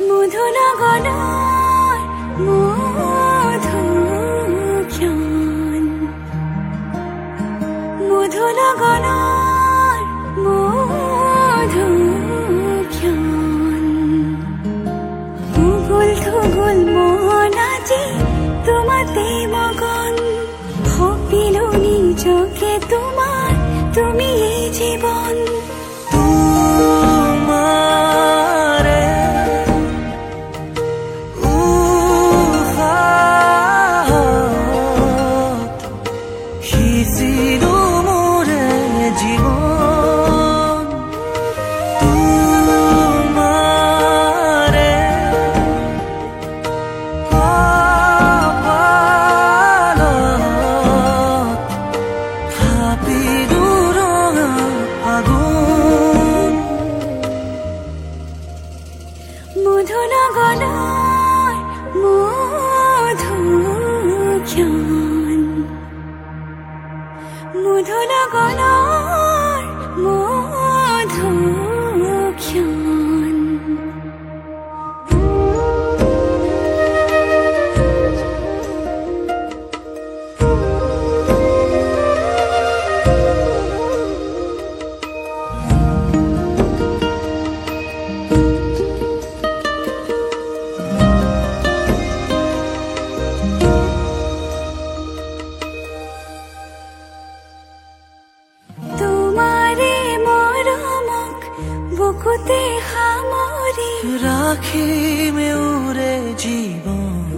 মধুনগৰৰ মধুক্ষণ, মধুনগৰৰ মধুক্ষণ। উগুল থুগুল মন আজি তোমাতে মগন, ভাবিলো নিজকে তোমাৰ, তুমিয়ে জীৱন। মধুনগৰৰ মধুক্ষণ, মধুনগৰৰ মধুক্ষণ। বুকুতে সামৰি ৰাখিমে উৰে জীৱন,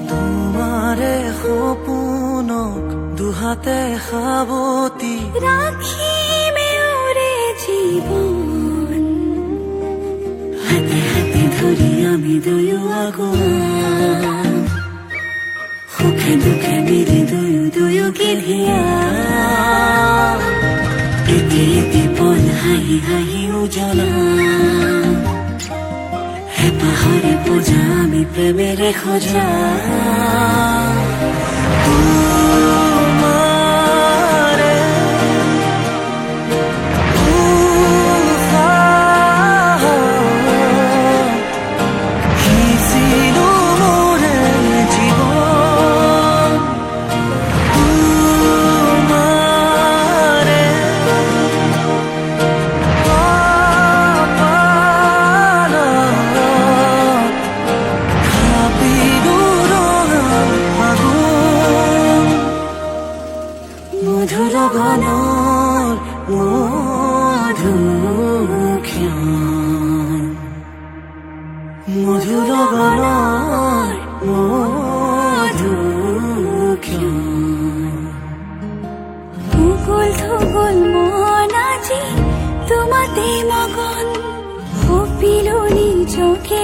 তোমাৰে সপোনক দুহাতে সাৱটি ৰাখিমে উৰে জীৱন। হাতে হাতে ধৰি আমি দুয়ো আগুৱা, সুখে দুখে মিলি দুয়ো দুয়োকে ধিয়া। এটি এটি পল হাঁহি হাঁহি উজ্বলা, হেঁপাহৰে পূজা আমি প্ৰেমেৰে সজা। মধুনগৰৰ মধুক্ষণ, মধুনগৰৰ মধুক্ষণ। উগুল থুগুল মন আজি তোমাতে মগন, ভাবিলো নিজকে